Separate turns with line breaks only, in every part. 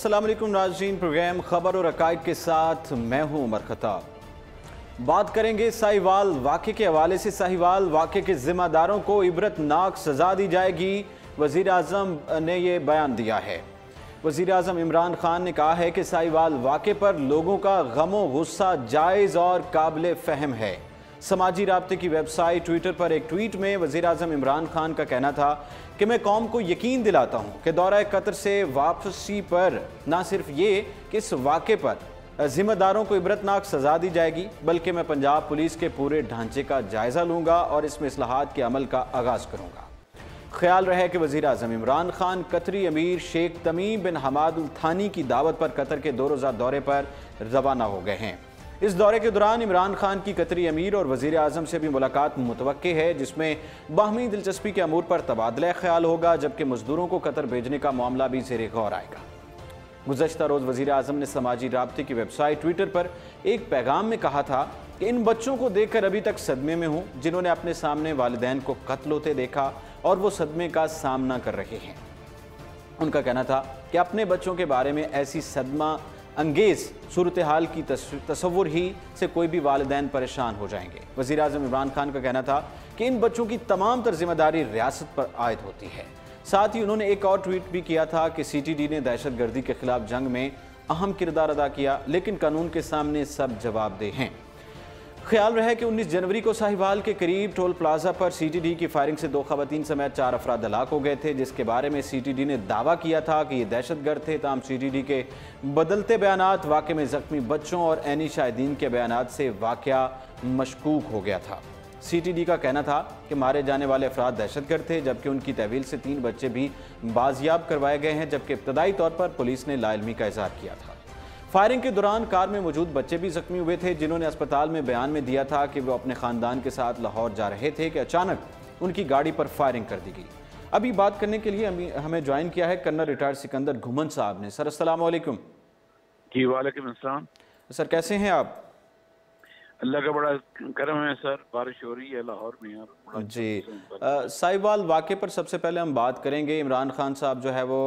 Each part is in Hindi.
अस्सलाम वालेकुम नाज़रीन, प्रोग्राम खबर और अकाइद के साथ मैं हूं उमर खताब। बात करेंगे साहिवाल वाक़े के हवाले से। साहिवाल वाक़े के ज़िम्मेदारों को इबरतनाक सज़ा दी जाएगी, वज़ीर आज़म ने यह बयान दिया है। वज़ीर आज़म इमरान खान ने कहा है कि साहिवाल वाक़े पर लोगों का गमो गुस्सा जायज़ और काबिल फ़हम है। समाजी राब्ते की वेबसाइट ट्विटर पर एक ट्वीट में वज़ीर आज़म इमरान खान का कहना था कि मैं कौम को यकीन दिलाता हूँ कि दौरा कतर से वापसी पर न सिर्फ ये कि इस वाक़े पर ज़िम्मेदारों को इबरतनाक सज़ा दी जाएगी, बल्कि मैं पंजाब पुलिस के पूरे ढांचे का जायज़ा लूँगा और इसमें इस्लाहात के अमल का आगाज़ करूँगा। ख्याल रहे कि वज़ीर आज़म इमरान खान कतरी अमीर शेख तमीम बिन हमाद अल थानी की दावत पर कतर के 2 रोज़ा दौरे पर रवाना हो गए हैं। इस दौरे के दौरान इमरान खान की कतरी अमीर और वज़ीर आज़म से भी मुलाकात मुतवक्के है, जिसमें बाहमी दिलचस्पी के अमूर पर तबादला ख्याल होगा, जबकि मजदूरों को कतर भेजने का मामला भी ज़ेरे गौर आएगा। गुज़श्ता रोज़ वज़ीर आज़म ने समाजी राब्ते की वेबसाइट ट्विटर पर एक पैगाम में कहा था कि इन बच्चों को देखकर अभी तक सदमे में हूँ, जिन्होंने अपने सामने वालिदैन को कत्ल होते देखा और वो सदमे का सामना कर रहे हैं। उनका कहना था कि अपने बच्चों के बारे में ऐसी सदमा अंगेज़ सूरत हाल की तस्वुर ही से कोई भी वालिदैन परेशान हो जाएंगे। वज़ीर आज़म इमरान खान का कहना था कि इन बच्चों की तमाम तर जिम्मेदारी रियासत पर आयद होती है। साथ ही उन्होंने एक और ट्वीट भी किया था कि CTD ने दहशत गर्दी के खिलाफ जंग में अहम किरदार अदा किया, लेकिन कानून के सामने सब जवाबदेह हैं। ख्याल रहे कि 19 जनवरी को साहिवाल के करीब टोल प्लाजा पर CTD की फायरिंग से 2 खवातीन समेत 4 अफराद हलाक हो गए थे, जिसके बारे में CTD ने दावा किया था कि ये दहशतगर्द थे। ताम CTD के बदलते बयानात, वाक़े में ज़ख्मी बच्चों और ऐनी शाहिदीन के बयानात से वाक़या मशकूक हो गया था। CTD का कहना था कि मारे जाने वाले अफराद दहशतगर्द थे, जबकि उनकी तहवील से 3 बच्चे भी बाजियाब करवाए गए हैं, जबकि इब्तदाई तौर पर पुलिस ने लाइल्मी का इज़हार किया था। फायरिंग के दौरान कार में मौजूद बच्चे भी जख्मी हुए थे, जिन्होंने अस्पताल में बयान में दिया था कि वो अपने ख़ानदान के साथ लाहौर जा रहे थे कि अचानक उनकी गाड़ी पर फायरिंग कर दी गई। अभी बात करने के लिए हमें ज्वाइन किया है कर्नल रिटायर्ड सिकंदर घुमन साहब ने। सर अस्सलाम वालेकुम।
जी वालेकुम अस्सलाम।
सर कैसे हैं आप?
अल्लाह का बड़ा करम है सर, बारिश हो रही है लाहौर में यार
जी। साहिवाल वाक़े पर सबसे पहले हम बात करेंगे। इमरान खान साहब जो है वो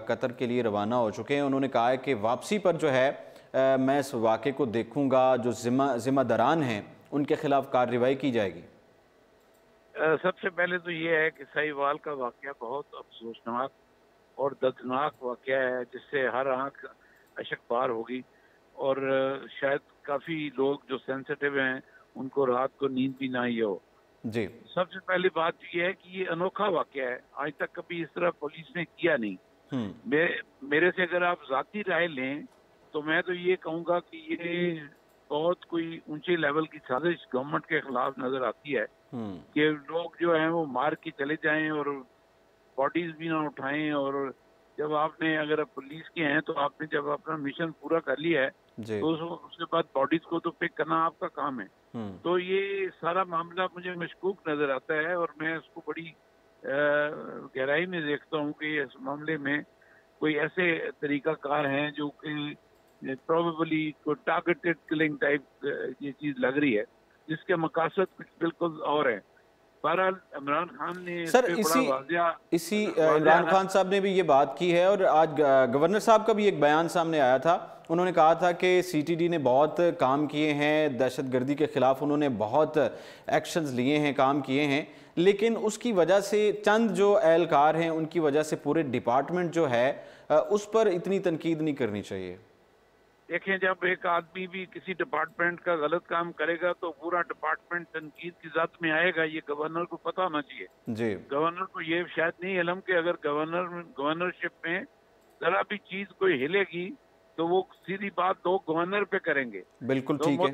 कतर के लिए रवाना हो चुके हैं। उन्होंने कहा है कि वापसी पर जो है मैं इस वाक़े को देखूंगा, जो ज़िम्मेदारान हैं उनके खिलाफ कार्रवाई की जाएगी।
सबसे पहले तो ये है कि साहिवाल का वाक़या बहुत अफसोसनाक और दर्दनाक वाक़या है, जिससे हर आँख अशकबार होगी और शायद काफ़ी लोग जो सेंसिटिव हैं उनको रात को नींद भी ना ही हो।
जी।
सबसे पहली बात ये है कि ये अनोखा वाक़या है, आज तक कभी इस तरह पुलिस ने किया नहीं। मेरे से अगर आप ज़ाती राय लें तो मैं तो ये कहूँगा कि ये बहुत कोई ऊंचे लेवल की साजिश गवर्नमेंट के खिलाफ नजर आती है कि लोग जो हैं वो मार के चले जाएं और बॉडीज भी ना उठाएं, और जब आपने अगर पुलिस के हैं तो आपने जब अपना मिशन पूरा कर लिया है तो उसके बाद बॉडीज को तो पिक करना आपका काम है। तो ये सारा मामला मुझे मशकूक नजर आता है और मैं उसको बड़ी गहराई में देखता हूँ कि इस मामले में कोई ऐसे तरीकाकार हैं जो कि प्रोबेबली को टारगेटेड किलिंग टाइप ये चीज लग रही है, जिसके मकासद कुछ बिल्कुल और है। बहरहाल इमरान खान ने
सर इसी इमरान खान साहब ने भी ये बात की है और आज गवर्नर साहब का भी एक बयान सामने आया था। उन्होंने कहा था कि CTD ने बहुत काम किए हैं दहशतगर्दी के खिलाफ, उन्होंने बहुत एक्शंस लिए हैं, काम किए हैं, लेकिन उसकी वजह से चंद जो एहलकार हैं उनकी वजह से पूरे डिपार्टमेंट जो है उस पर इतनी तनकीद नहीं करनी चाहिए।
देखें, जब एक आदमी भी किसी डिपार्टमेंट का गलत काम करेगा तो पूरा डिपार्टमेंट तनकीद की ज़द में आएगा, ये गवर्नर को पता होना चाहिए। जी। गवर्नर को ये शायद नहीं इल्म कि अगर गवर्नरशिप में जरा भी चीज कोई हिलेगी तो वो सीधी बात तो गवर्नर पे करेंगे।
बिल्कुल ठीक है।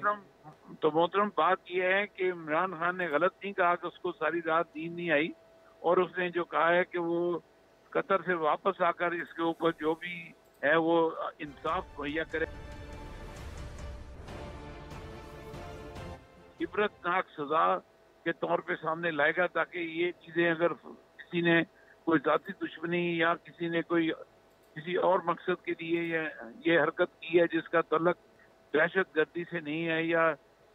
तो मोहतरम बात यह है कि इमरान खान ने गलत नहीं कहा कि उसको सारी रात नींद नहीं आई, और उसने जो कहा है कि वो कतर से वापस आकर इसके ऊपर जो भी है वो इंसाफ मुहैया करे, इबरतनाक सजा के तौर पे सामने लाएगा, ताकि ये चीजें अगर किसी ने कोई जाती दुश्मनी या किसी ने कोई किसी और मकसद के लिए ये हरकत की है जिसका तल्लक दहशत गर्दी से नहीं है या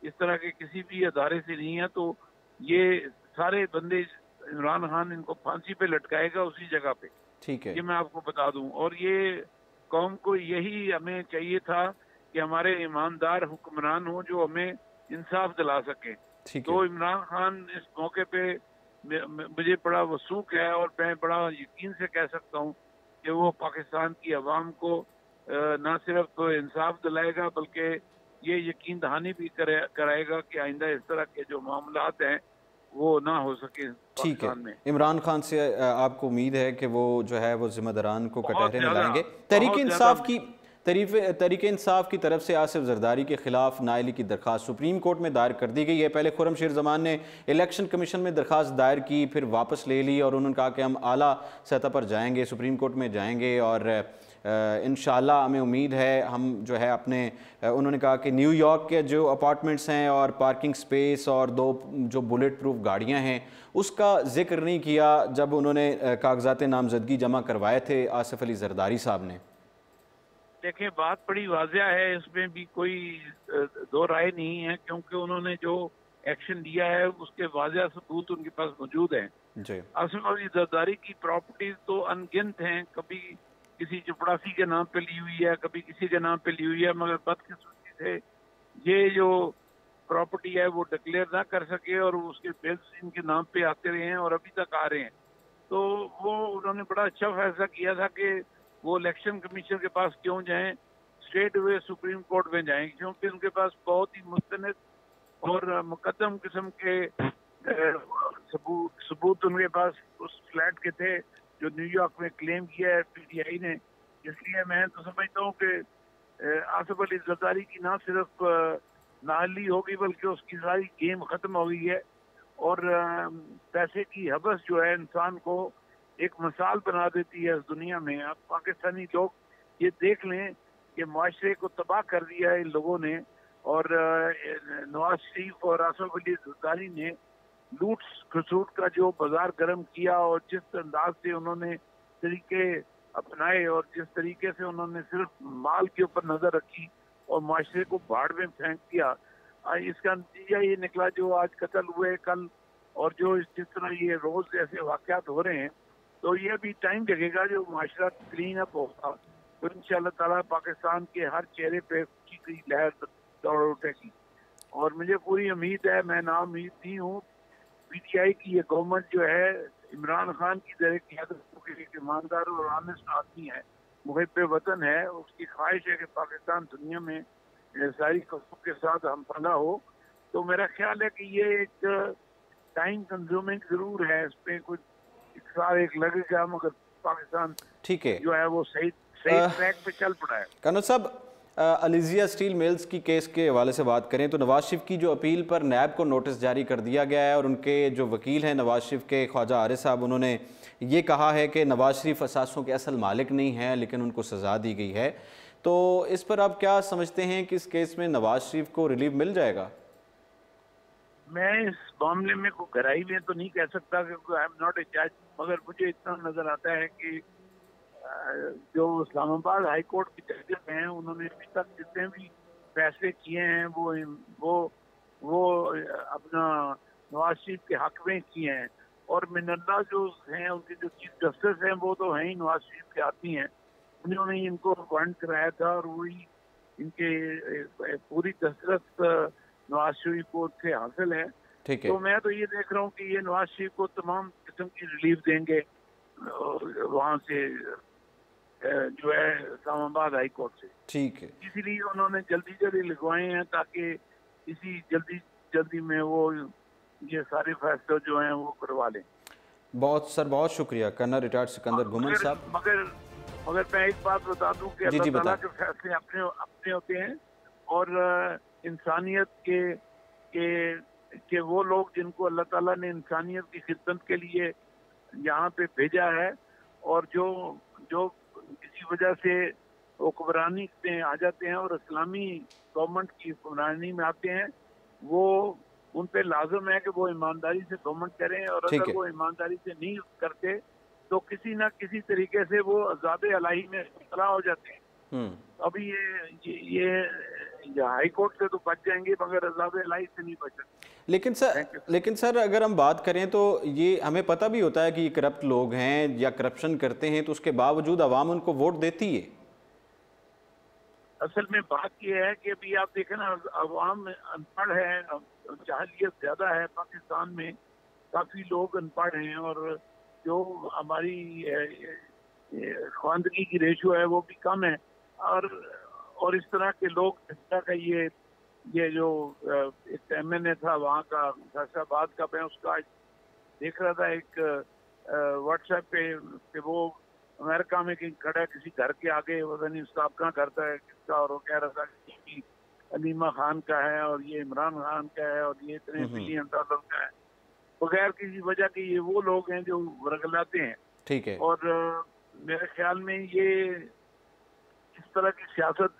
इस तरह के किसी भी अदारे से नहीं है, तो ये सारे बंदे इमरान खान इनको फांसी पे लटकाएगा उसी जगह पे।
ठीक है,
ये मैं आपको बता दूं। और ये कौम को यही हमें चाहिए था कि हमारे ईमानदार हुक्मरान हो जो हमें इंसाफ दिला सके। तो इमरान खान इस मौके पे मुझे बड़ा वसूख है और मैं बड़ा यकीन से कह सकता हूँ कि वो पाकिस्तान की अवाम को न सिर्फ तो इंसाफ दिलाएगा बल्कि ये यकीन दहानी भी कराएगा कि आइंदा इस तरह के जो मामलात हैं वो ना हो सके पाकिस्तान में।
इमरान खान से आपको उम्मीद है कि वो जो है वो जिम्मेदारान को कटहरे में लाएंगे? तहरीक इंसाफ की तरफ से आसिफ जरदारी के खिलाफ नाअहली की दरखास्त सुप्रीम कोर्ट में दायर कर दी गई है। पहले खुर्रमशीर जमान ने इलेक्शन कमीशन में दरखास्त दायर की, फिर वापस ले ली और उन्होंने कहा कि हम आला सतह पर जाएंगे, सुप्रीम कोर्ट में जाएंगे और इंशाअल्लाह हमें उम्मीद है हम जो है अपने उन्होंने कहा कि न्यूयॉर्क के जो अपार्टमेंट्स हैं और पार्किंग स्पेस और 2 जो बुलेट प्रूफ गाड़ियां हैं उसका जिक्र नहीं किया जब उन्होंने कागजात नामजदगी जमा करवाए थे आसिफ अली जरदारी साहब ने।
देखिए बात बड़ी वाज़िया है, इसमें भी कोई दो राय नहीं है क्योंकि उन्होंने जो एक्शन लिया है उसके वाज़िया सबूत उनके पास मौजूद हैं। आसिफ अली जरदारी की प्रॉपर्टीज तो अनगिनत हैं, कभी किसी चपड़ासी के नाम पे ली हुई है, कभी किसी के नाम पे ली हुई है, मगर बदकिस्मती से ये जो प्रॉपर्टी है वो डिक्लेयर ना कर सके और उसके बिल्स इनके नाम पे आते रहे हैं और अभी तक आ रहे हैं। तो वो उन्होंने बड़ा अच्छा फैसला किया था कि वो इलेक्शन कमीशन के पास क्यों जाएं, स्ट्रेट वे सुप्रीम कोर्ट में जाएं, क्योंकि उनके पास बहुत ही मुस्तनद और मुकद्दम किस्म के सबूत उनके पास उस फ्लैट के थे जो न्यूयॉर्क में क्लेम किया है पीटीआई ने। इसलिए मैं तो समझता हूँ कि आसिफ अली जरदारी की ना सिर्फ नाअहली होगी बल्कि उसकी सारी गेम खत्म हो गई है और पैसे की हवस जो है इंसान को एक मिसाल बना देती है इस दुनिया में। अब पाकिस्तानी लोग ये देख लें कि माशरे को तबाह कर दिया है इन लोगों ने और नवाज शरीफ और आसिफ अली जरदारी ने लूट खसूट का जो बाजार गर्म किया और जिस अंदाज से उन्होंने तरीके अपनाए और जिस तरीके से उन्होंने सिर्फ माल के ऊपर नजर रखी और माशरे को भाड़ में फेंक दिया, इसका नतीजा ये निकला जो आज कत्ल हुए कल और जो जिस तरह ये रोज ऐसे वाकयात हो रहे हैं। तो ये भी टाइम लगेगा जो माशरा क्लीन अप होगा तो इंशाअल्लाह ताला पाकिस्तान के हर चेहरे पे खुशी की लहर दौड़ उठेगी और मुझे पूरी उम्मीद है, मैं ना उम्मीद नहीं हूँ, पीटीआई की ये गवर्नमेंट जो है इमरान खान की क़यादत के एक ईमानदार और ऑनेस्ट आदमी है, मुहिब वतन है, उसकी ख्वाहिश है कि पाकिस्तान दुनिया में सारी कसूर के साथ हम फला हो। तो मेरा ख्याल है कि ये एक टाइम कंज्यूमिंग जरूर है, इस पर कुछ एक लगेगा मगर पाकिस्तान
ठीक है
जो है वो सही ट्रैक पे चल पड़ा है।
कर्नल साहब, अलीजिया स्टील मिल्स की केस के हवाले से बात करें तो नवाज शरीफ की जो अपील पर नैब को नोटिस जारी कर दिया गया है और उनके जो वकील हैं नवाज शरीफ के ख्वाजा आरिफ साहब, उन्होंने ये कहा है कि नवाज शरीफ असासों के असल मालिक नहीं हैं लेकिन उनको सज़ा दी गई है। तो इस पर आप क्या समझते हैं कि इस केस में नवाज शरीफ को रिलीफ मिल जाएगा?
मैं इस मामले में कोई गहराई में तो नहीं कह सकता क्योंकि आई एम नॉट ए जज, मगर मुझे इतना नजर आता है कि जो इस्लामाबाद हाई कोर्ट के जजेस हैं उन्होंने अभी तक जितने भी फैसले किए हैं वो अपना नवाज शरीफ के हक में किए हैं और मिनल्ला जो हैं उनके जो चीफ जस्टिस हैं वो तो हैं ही नवाज शरीफ के आदमी हैं, उन्होंने ही इनको अपॉइंट कराया था और वही इनके पूरी दस्तरत नवाज शरीफ को से हासिल है। तो मैं तो ये देख रहा हूँ कि ये नवाज शरीफ को तमाम किस्म की रिलीफ देंगे वहाँ से जो है इस्लामाबाद हाई कोर्ट से।
ठीक है,
इसीलिए उन्होंने जल्दी लिखवाए हैं ताकि इसी जल्दी में वो ये सारे फैसले जो हैं वो करवा लें।
बहुत शुक्रिया कर्नल रिटायर्ड सिकंदर घुमन साहब।
मगर मैं एक बात बता दूं कि अल्लाह ताला के फैसले अपने होते हैं और इंसानियत के वो लोग जिनको अल्लाह ताला ने इंसानियत की खिदमत के लिए यहाँ पे भेजा है और जो किसी वजह से हुक्मरानी में आ जाते हैं और इस्लामी गवर्नमेंट की हुक्मरानी में आते हैं, वो उन पे लाजम है कि वो ईमानदारी से गवर्नमेंट करें और अगर वो ईमानदारी से नहीं करते तो किसी ना किसी तरीके से वो अज़ाब इलाही में मुब्तला हो जाते हैं। अभी ये हाई कोर्ट से तो बच जाएंगे मगर अज़ाब इलाही से नहीं बच सकते।
लेकिन सर अगर हम बात करें तो ये हमें पता भी होता है कि ये करप्ट लोग हैं या करप्शन करते हैं तो उसके बावजूद आवाम उनको वोट देती है।
असल में बात यह है कि अभी आप देखें ना, अवाम अनपढ़ है, जाहिलियत ज़्यादा है पाकिस्तान में, काफ़ी लोग अनपढ़ हैं और जो हमारी ख्वानदगी की रेशो है वो भी कम है। और इस तरह के लोग, इस तरह का ये जो एक MNA था वहाँ का, फैसलाबाद का, मैं उसका देख रहा था एक व्हाट्सएप पे वो अमेरिका में कहीं खड़ा है किसी घर के आगे, पता नहीं उसका अपना करता है किसका, और वो कह रहा था कि अलीमा खान का है और ये इमरान खान का है और ये इतने बिलियन डॉलर का है, बगैर किसी वजह के। ये वो लोग हैं जो वर्गलाते हैं।
ठीक है।
और मेरे ख्याल में ये इस तरह की सियासत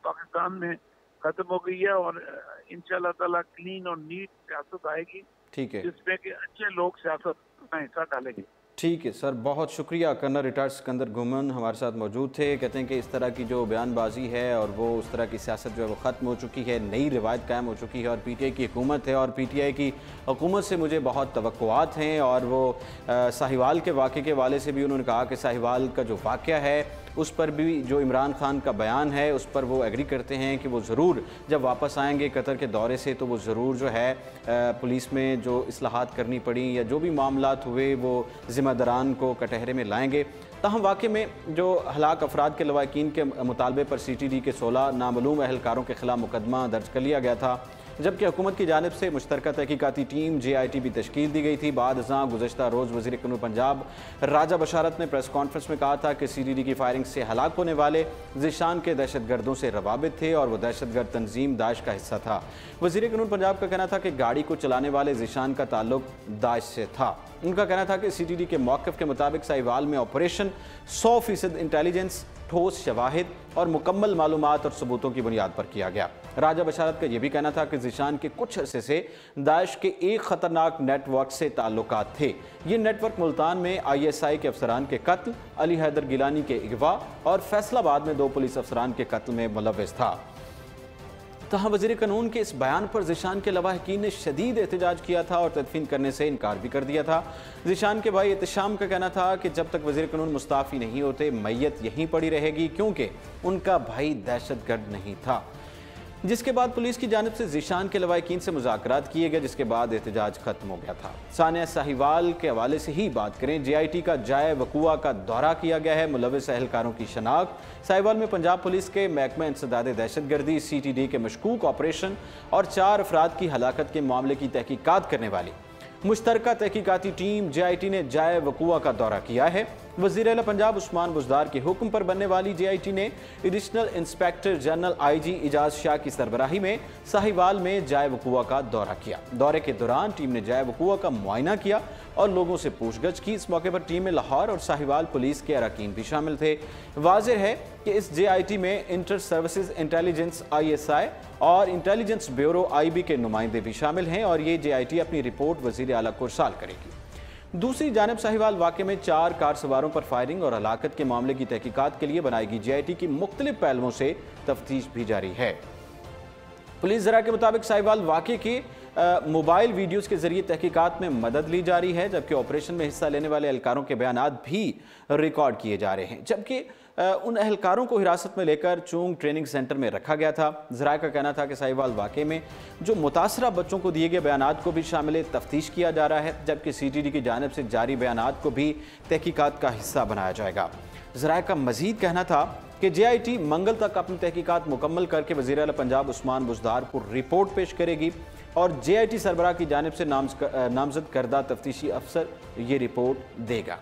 पाकिस्तान में खत्म हो गई है और इंशाल्लाह ताला क्लीन और नीट सियासत आएगी।
ठीक है,
जिसमें कि अच्छे लोग सियासत में हिस्सा डालेंगे।
ठीक है सर, बहुत शुक्रिया। कर्नल रिटायर्ड सिकंदर घुमन हमारे साथ मौजूद थे। कहते हैं कि इस तरह की जो बयानबाजी है और वो उस तरह की सियासत जो है वो ख़त्म हो चुकी है, नई रिवायत कायम हो चुकी है और PTI की हुकूमत है और PTI की हुकूमत से मुझे बहुत तवक्कुआत हैं। और वो साहिवाल के वाक़े के वाले से भी उन्होंने कहा कि साहिवाल का जो वाक़या है उस पर भी जो इमरान खान का बयान है उस पर वो एग्री करते हैं कि वो ज़रूर जब वापस आएंगे कतर के दौरे से तो वो ज़रूर जो है पुलिस में जो इस्लाहात करनी पड़ी या जो भी मामलात हुए वो ज़िम्मेदारान को कटहरे में लाएंगे। ताहम वाक़े में जो हलाक अफराद के लवाकिन के मुतालबे पर CTD के 16 नामालूम अहलकारों के ख़िलाफ़ मुकदमा दर्ज कर लिया गया था, जबकि हुकूमत की जानिब से मुश्तरका तहकीकाती टीम JIT भी तश्कील दी गई थी। बाद अज़ां गुज़श्ता रोज़ वज़ीर कानून पंजाब राजा बशारत ने प्रेस कॉन्फ्रेंस में कहा था कि CTD की फायरिंग से हलाक होने वाले ज़ीशान के दहशत गर्दों से रवाबित थे और वह दहशत गर्द तंजीम दाइश का हिस्सा था। वज़ीर कानून पंजाब का कहना था कि गाड़ी को चलाने वाले ज़ीशान का ताल्लुक दाइश से था। उनका कहना था कि CTD के मौक़िफ़ के मुताबिक साहिवाल में ऑपरेशन 100% इंटेलिजेंस, ठोस शवाहिद और मुकम्मल मालूमात और सबूतों की बुनियाद पर किया गया। राजा बशारत का यह भी कहना था कि ज़ीशान के कुछ अरसे से दाइश के एक ख़तरनाक नेटवर्क से ताल्लुकात थे। ये नेटवर्क मुल्तान में ISI के अफसरान के कत्ल, अली हैदर गिलानी के अगवा और फैसलाबाद में 2 पुलिस अफसरान के कत्ल में मुलव्वस था। तहाँ वज़ीर कानून के इस बयान पर ज़ीशान के लवाहकीन ने शदीद एहतजाज किया था और तदफीन करने से इनकार भी कर दिया था। ज़ीशान के भाई एहतशाम का कहना था कि जब तक वज़ीर कानून मुस्ताफ़ी नहीं होते मैयत यहीं पड़ी रहेगी, क्योंकि उनका भाई दहशतगर्द नहीं था। जिसके बाद पुलिस की जानिब से ज़ीशान के लवाहकीन से मुज़ाकरात किए गए, जिसके बाद एहतजाज खत्म हो गया था। सानिया साहिवाल के हवाले से ही बात करें, JIT का जाए वक़ुआ का दौरा किया गया है। मुलव्वस अहलकारों की शनाख्त साहिवाल में पंजाब पुलिस के महकमा इंसदाद दहशतगर्दी CTD के मशकूक ऑपरेशन और 4 अफराद की हलाकत के मामले की तहकीकात करने वाली मुश्तरका तहकीकाती टीम JIT ने जाए वक़ुआ का दौरा किया है। वज़ीर आला पंजाब उस्मान बुज़दार के हुक्म पर बनने वाली JIT ने additional inspector general IG Ejaz Shah की सरबराही में साहिवाल में जाए वक़ुआ का दौरा किया। दौरे के दौरान टीम ने जाए वक़ुआ का मुआयना किया और लोगों से पूछगछ की। इस मौके पर टीम में लाहौर और साहिवाल पुलिस के अरकान भी शामिल थे। वाज़ेह है कि इस JIT में इंटर सर्विसेज इंटेलिजेंस ISI और इंटेलिजेंस ब्यूरो IB के नुमाइंदे भी शामिल हैं और ये JIT अपनी रिपोर्ट वज़ीर आला को इरसाल करेगी। दूसरी जानिब साहिवाल वाक़े में 4 कार सवारों पर फायरिंग और हलाकत के मामले की तहकीकात के लिए बनाएगी JIT की मुख्तलिफ पहलुओं से तफ्तीश भी जारी है। पुलिस ज़रा के मुताबिक साहिवाल वाक़े के मोबाइल वीडियोज़ के जरिए तहकीकात में मदद ली जा रही है, जबकि ऑपरेशन में हिस्सा लेने वाले एहलकारों के बयानात भी रिकॉर्ड किए जा रहे हैं। जबकि उन एहलकारों को हिरासत में लेकर चूंग ट्रेनिंग सेंटर में रखा गया था। ज़राए का कहना था कि साहिवाल वाक़े में जो मुतासरा बच्चों को दिए गए बयानात को भी शामिल तफ्तीश किया जा रहा है, जबकि CTD की जानिब से जारी बयानात को भी तहकीकात का हिस्सा बनाया जाएगा। ज़राए का मज़ीद कहना था कि JIT मंगल तक अपनी तहकीकात मुकम्मल करके वज़ीर आला पंजाब उस्मान बुज़दार को रिपोर्ट पेश करेगी और JIT सरबराह की जानिब से नामजद करदा तफ्तीशी अफसर ये रिपोर्ट देगा।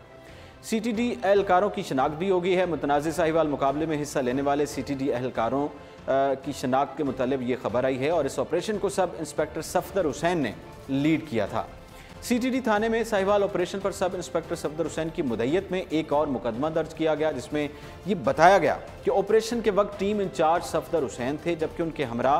CTD एहलकारों की शनाख्त भी होगी है। मुतनाज़ साहिवाल मुकाबले में हिस्सा लेने वाले CTD एहलकारों की शनाख्त के मुतालिब ये खबर आई है और इस ऑपरेशन को सब इंस्पेक्टर सफदर हुसैन ने लीड किया था। CTD थाने में साहिवाल ऑपरेशन पर सब इंस्पेक्टर सफदर हुसैन की मुदैयत में एक और मुकदमा दर्ज किया गया, जिसमें ये बताया गया कि ऑपरेशन के वक्त टीम इंचार्ज सफदर हुसैन थे, जबकि उनके हमरा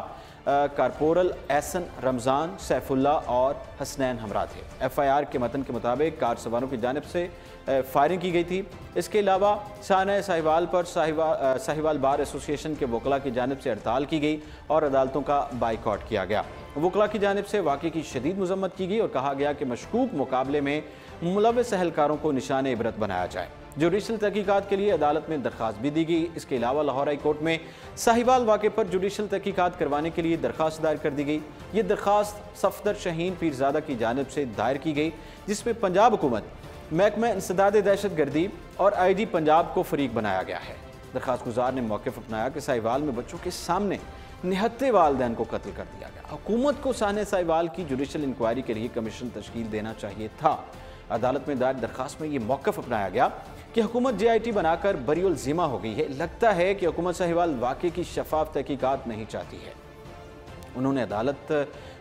कारपोरल एहसन, रमज़ान, सैफुल्ला और हसनैन हमरा थे। FIR के मतन के मुताबिक कार सवारों की जानिब से फायरिंग की गई थी। इसके अलावा सानिया साहिवाल पर साहिवाल बार एसोसिएशन के वकला की जानिब से हड़ताल की गई और अदालतों का बाइकआउट किया गया। वकला की जानिब से वाक़े की शदीद मजम्मत की गई और कहा गया कि मशकूक मुकाबले में मुलव्वस अहलकारों को निशान इबरत बनाया जाए। जुडिशल तहकीकात के लिए अदालत में दरख्वास्त भी दी गई। इसके अलावा लाहौर हाई कोर्ट में साहिवाल वाक़े पर जुडिशल तहकीकात करवाने के लिए दरख्वास्त दायर कर दी गई। ये दरख्वास्त सफदर शहीन पीरजादा की जानिब से दायर की गई, जिसमें पंजाब हुकूमत, महकमा इंसदाद दहशत गर्दी और IG पंजाब को फरीक बनाया गया है। दरख्वास्त गुजार ने मौक़िफ़ अपनाया कि साहिवाल में बच्चों के सामने निहत्ते वालदैन को कत्ल कर दिया गया। हुकूमत को साहने साहिवाल की जुडिशल इंक्वायरी के लिए कमीशन तश्कील देना चाहिए था। अदालत में दायर दरख्वास्त में ये मौक़िफ़ अपनाया गया कि हुकूमत JIT बनाकर बरीउल ज़िम्मा हो गई है। लगता है कि हुकूमत साहिवाल वाक़े की शफाफ तहकीकात नहीं चाहती है। उन्होंने अदालत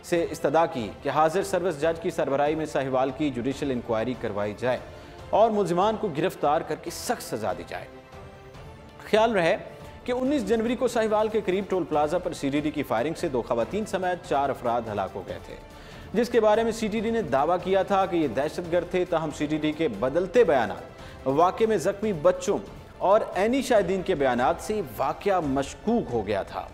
से इस्तदा की कि हाजिर सर्विस जज की सरबराही में साहिवाल की जुडिशल इंक्वायरी करवाई जाए और मुलजिमान को गिरफ्तार करके सख्त सजा दी जाए। ख्याल रहे कि 19 जनवरी को साहिवाल के करीब टोल प्लाजा पर CTD की फायरिंग से 2 खवातीन समेत 4 अफराद हलाक हो गए थे, जिसके बारे में CTD ने दावा किया था कि ये दहशतगर्द थे। ताहम CTD के बदलते बयानात, वाक़े में जख्मी बच्चों और ऐनी शाहिदीन के बयानात से वाक़या मशकूक हो गया था।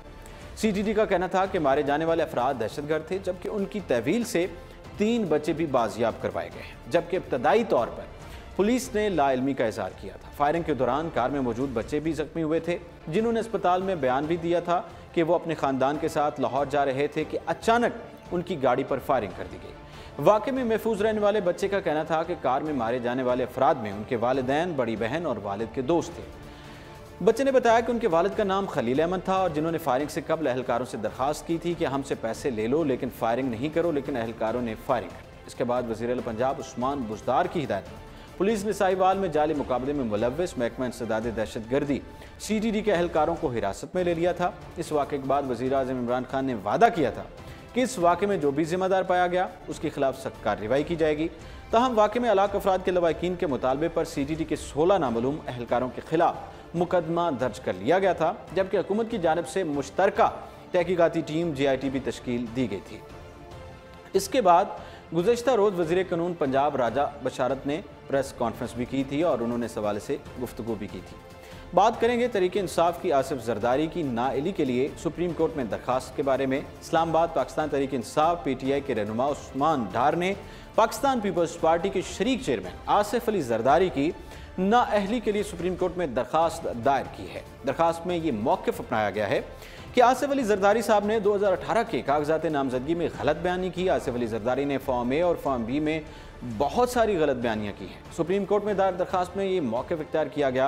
CTD का कहना था कि मारे जाने वाले अफराद दहशतगर्द थे, जबकि उनकी तहवील से 3 बच्चे भी बाजियाब करवाए गए, जबकि इब्तदाई तौर पर पुलिस ने लाइल्मी का इज़हार किया था। फायरिंग के दौरान कार में मौजूद बच्चे भी जख्मी हुए थे, जिन्होंने अस्पताल में बयान भी दिया था कि वो अपने ख़ानदान के साथ लाहौर जा रहे थे कि अचानक उनकी गाड़ी पर फायरिंग कर दी गई। वाक़े में महफूज रहने वाले बच्चे का कहना था कि कार में मारे जाने वाले अफराद में उनके वालिदैन, बड़ी बहन और वालिद के दोस्त थे। बच्चे ने बताया कि उनके वालिद का नाम खलील अहमद था और जिन्होंने फायरिंग से कबल अहलकारों से दरख्वास्त की थी कि हमसे पैसे ले लो लेकिन फायरिंग नहीं करो, लेकिन अहलकारों ने फायरिंग कर। इसके बाद वज़ीर पंजाब उस्मान बुज़दार की हिदायत पर पुलिस ने साहिवाल में जाली मुकाबले में मुलव्वस महकमा इंसदाद दहशत गर्दी CTD के अहलकारों को हिरासत में ले लिया था। इस वाक़े के बाद वज़ीर आज़म इमरान खान ने वादा किया था कि इस वाक़े में जो भी जिम्मेदार पाया गया उसके खिलाफ सख्त कार्रवाई की जाएगी। ताहम वाक़े में हलाक अफराद के लवाकिन के मुतालबे पर CTD के 16 नामालूम अहलकारों के खिलाफ मुकदमा दर्ज कर लिया गया था, जबकि हुकूमत की जानिब से मुश्तरका तहकीकाती टीम JIT भी तश्कील दी गई थी। इसके बाद गुज़श्ता रोज़ वज़ीर कानून पंजाब राजा बशारत ने प्रेस कॉन्फ्रेंस भी की थी और उन्होंने इस हवाले से गुफ्तगू भी की थी। बात करेंगे तहरीक इंसाफ की आसिफ जरदारी की नाअहली के लिए सुप्रीम कोर्ट में दरखास्त के बारे में। इस्लामाबाद पाकिस्तान तहरीक इंसाफ PTI के रहनुमा उस्मान डार ने पाकिस्तान पीपल्स पार्टी के शरीक चेयरमैन आसिफ अली जरदारी की नाअहली के लिए सुप्रीम कोर्ट में दरखास्त दायर की है। दरखास्त में ये मौक़िफ़ अपनाया गया है कि आसिफ अली जरदारी साहब ने 2018 के कागजात नामजदगी में गलत बयानी की। आसिफ अली जरदारी ने फॉर्म A और फॉर्म B में बहुत सारी गलत बयानियाँ की हैं। सुप्रीम कोर्ट में दायर दरखास्त में ये मौक़िफ़ इख्तियार किया गया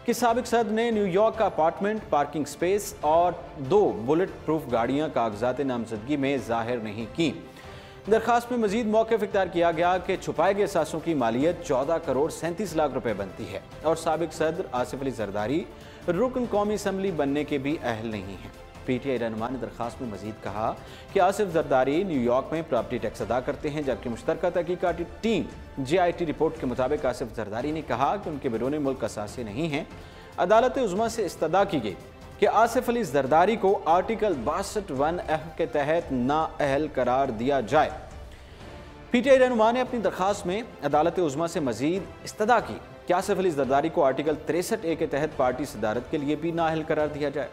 कि साबिक सदर ने न्यूयॉर्क का अपार्टमेंट, पार्किंग स्पेस और 2 बुलेट प्रूफ गाड़ियाँ कागजात नामजदगी में ज़ाहिर नहीं की। दरखास्त में मजीद मौक़िफ़ इख्तियार किया गया कि छुपाए गए असासों की मालियत 14 करोड़ 37 लाख रुपए बनती है और साबिक सदर आसिफ अली जरदारी रुकन कौमी असम्बली बनने के भी अहल नहीं हैं। PTI रहनुमा ने दरखास्त में मजीद कहा कि आसिफ जरदारी न्यूयॉर्क में प्रॉपर्टी टैक्स अदा करते हैं, जबकि मुश्तरका तहकीकाती टीम JIT रिपोर्ट के मुताबिक आसिफ जरदारी ने कहा कि उनके बैरून मुल्क असासे नहीं हैं। अदालत उज़्मा से इस्तदा की गई कि आसिफ अली जरदारी को आर्टिकल 62(1) के तहत नाअहल करार दिया जाए। PTI रहनुमा ने अपनी दरखास्त में अदालत उज़्मा से मजीद इस्तदा की कि आसिफ अली जरदारी को आर्टिकल 63(a) के तहत पार्टी सदारत के लिए भी नाअहल करार दिया जाए।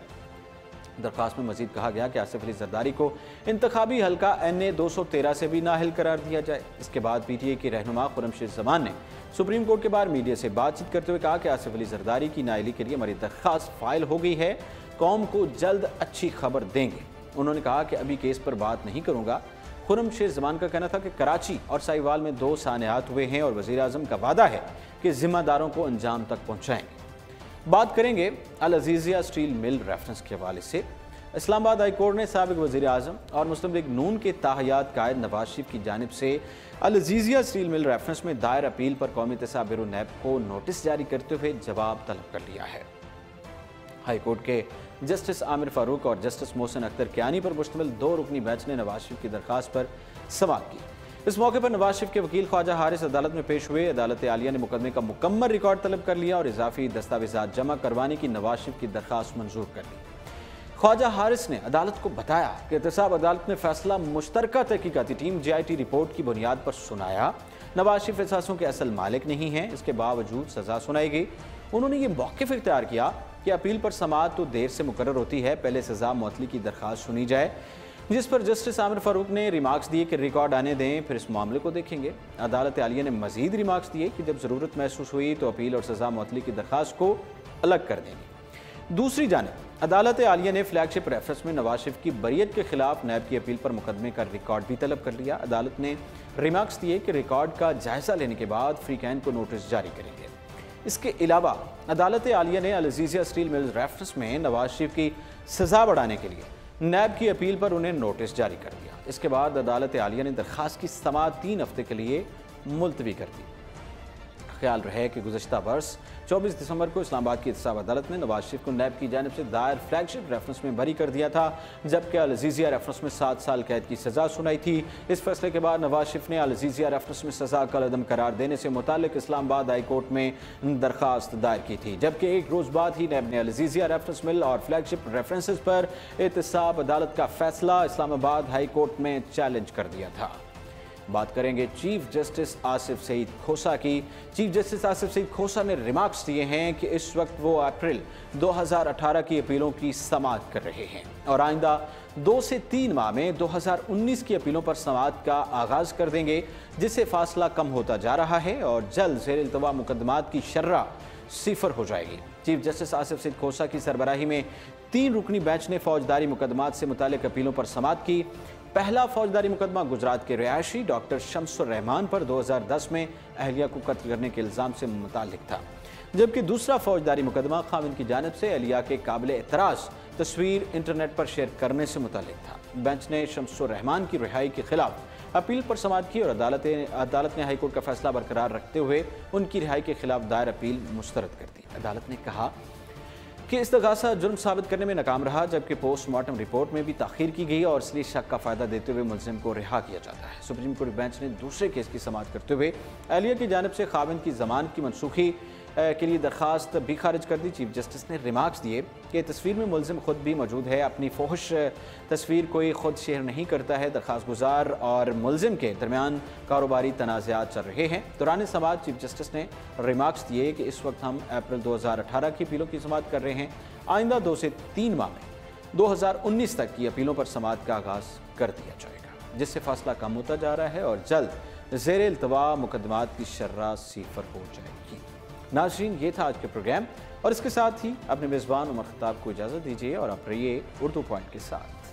दरखास्त में मजीद कहा गया कि आसिफ अली जरदारी को इंतखाबी हल्का NA 213 से भी नाअहल करार दिया जाए। इसके बाद PTI की रहनुमा खुर्रमशीर जमान ने सुप्रीम कोर्ट के बाहर मीडिया से बातचीत करते हुए कहा कि आसिफ अली जरदारी की नाअहली के लिए हमारी दरखास्त फाइल हो गई है, कौम को जल्द अच्छी खबर देंगे। उन्होंने कहा कि अभी केस पर बात नहीं करूँगा। खुर्रमशीर जमान का कहना था कि कराची और साहिवाल में 2 सानियात हुए हैं और वज़ीर आज़म का वादा है कि जिम्मेदारों को अंजाम तक पहुँचाएंगे। बात करेंगे अल अजीज़िया स्टील मिल रेफरेंस के हवाले से। इस्लामाबाद हाई कोर्ट ने साबिक वज़ीर आज़म और मुस्लिम लीग नून के ताहयात कायद नवाज शरीफ की जानिब से अल अजीज़िया स्टील मिल रेफरेंस में दायर अपील पर कौमी इत्तेसाब ब्यूरो नैब को नोटिस जारी करते हुए जवाब तलब कर लिया है। हाई कोर्ट के जस्टिस आमिर फारूक और जस्टिस मोहसिन अख्तर कियानी पर मुश्तमिल 2 रुकनी बेंच ने नवाज शरीफ की दरखास्त पर सवाल किया। इस मौके पर नवाज शरीफ के वकील ख्वाजा हारिस अदालत में पेश हुए। अदालत आलिया ने मुकदमे का मुकम्मल रिकॉर्ड तलब कर लिया और इजाफी दस्तावेजात जमा करवाने की नवाज शरीफ की दरखास्त मंजूर कर ली। ख्वाजा हारिस ने अदालत को बताया कि एहतसाब अदालत ने फैसला मुश्तरका तहकीकाती टीम JIT रिपोर्ट की बुनियाद पर सुनाया। नवाज शरीफ एहसासों के असल मालिक नहीं हैं, इसके बावजूद सजा सुनाई गई। उन्होंने ये मौक़िफ़ इख्तियार किया कि अपील पर समाअत तो देर से मुकर्रर होती है, पहले सजा मुअत्तली की दरख्वास्त सुनी जाए। जिस पर जस्टिस आमिर फारूक ने रिमार्क्स दिए कि रिकॉर्ड आने दें, फिर इस मामले को देखेंगे। अदालत आलिया ने मजीद रिमार्क्स दिए कि जब ज़रूरत महसूस हुई तो अपील और सज़ा मुअत्तली की दरख्वास्त को अलग कर देंगे। दूसरी जानिब अदालत आलिया ने फ्लैगशिप रेफरेंस में नवाज शरीफ की बरियत के खिलाफ नैब की अपील पर मुकदमे का रिकॉर्ड भी तलब कर लिया। अदालत ने रिमार्क्स दिए कि रिकॉर्ड का जायजा लेने के बाद फ्रीकैन को नोटिस जारी करेंगे। इसके अलावा अदालत आलिया ने अल अज़ीज़िया स्टील मिल्स रेफरेंस में नवाज शरीफ की सज़ा बढ़ाने के लिए नैब की अपील पर उन्हें नोटिस जारी कर दिया। इसके बाद अदालत आलिया ने दरख्वास्त की समाअत 3 हफ्ते के लिए मुलतवी कर दी। ख्याल रहे कि गुज़श्ता वर्ष 24 दिसंबर को इस्लामाबाद की एहतसाब अदालत ने नवाज शरीफ को नैब की जानिब से दायर फ्लैगशिप रेफरेंस में बरी कर दिया था, जबकि अल अज़ीज़िया रेफरेंस में 7 साल कैद की सज़ा सुनाई थी। इस फैसले के बाद नवाज शरीफ ने अल अज़ीज़िया रेफरेंस में सज़ा कलअदम करार देने से मुताल्लिक इस्लामाबाद हाई कोर्ट में दरख्वास्त दायर की थी, जबकि एक रोज़ बाद ही नैब ने अल अज़ीज़िया रेफरेंस मिल और फ्लैगशिप रेफरेंसेस पर एहतसाब अदालत का फैसला इस्लामाबाद हाई कोर्ट में चैलेंज कर दिया था। बात करेंगे चीफ जस्टिस आसिफ सईद खोसा की। चीफ जस्टिस आसिफ सईद खोसा ने रिमार्क्स दिए हैं कि इस वक्त वो अप्रैल 2018 की अपीलों की समाअत कर रहे हैं और आइंदा 2 से 3 माह में 2019 की अपीलों पर समाअत का आगाज कर देंगे, जिससे फासला कम होता जा रहा है और जल्द ज़ेर इल्तवा मुकदमात की शर्रा सिफर हो जाएगी। चीफ जस्टिस आसिफ सईद खोसा की सरबराही में 3 रुकनी बेंच ने फौजदारी मुकदमात से मुतालिक अपीलों पर समाअत की। पहला फौजदारी मुकदमा गुजरात के रिहायशी डॉक्टर शम्सुर रहमान पर 2010 में अहलिया को कत्ल करने के इल्ज़ाम से मुताल्लिक था, जबकि दूसरा फौजदारी मुकदमा खाविन की जानिब से अहलिया के काबिल एतराज़ तस्वीर इंटरनेट पर शेयर करने से मुताल्लिक था। बेंच ने शम्सुर रहमान की रिहाई के खिलाफ अपील पर समाअत की और अदालत ने हाईकोर्ट का फैसला बरकरार रखते हुए उनकी रिहाई के खिलाफ दायर अपील मुस्तरद कर दी। अदालत ने कहा कि इस्तग़ासा जुर्म साबित करने में नाकाम रहा, जबकि पोस्टमार्टम रिपोर्ट में भी ताख़ीर की गई और इसलिए शक का फ़ायदा देते हुए मुलज़िम को रिहा किया जाता है। सुप्रीम कोर्ट बेंच ने दूसरे केस की समाअत करते हुए अहलिया की जानिब से खाविन की ज़मानत की मनसूखी के लिए दरख्वास्त भी खारिज कर दी। चीफ जस्टिस ने रिमार्क्स दिए कि तस्वीर में मुलज़िम खुद भी मौजूद है, अपनी फोहश तस्वीर कोई खुद शेयर नहीं करता है। दरख्वास्त गुजार और मुलज़िम के दरमियान कारोबारी तनाज़ात चल रहे हैं। दौरान समाअत चीफ जस्टिस ने रिमार्क्स दिए कि इस वक्त हम अप्रैल 2018 की अपीलों की समाअत कर रहे हैं, आइंदा 2 से 3 माह में 2019 तक की अपीलों पर समाअत का आगाज़ कर दिया जाएगा, जिससे फासला कम होता जा रहा है और जल्द ज़ेर इल्तवा मुकदमात की शर्रा सिफर हो जाएगी। नाज़रीन, ये था आज के प्रोग्राम और इसके साथ ही अपने मेज़बान उमर खत्ताब को इजाज़त दीजिए और आप रहिए उर्दू पॉइंट के साथ।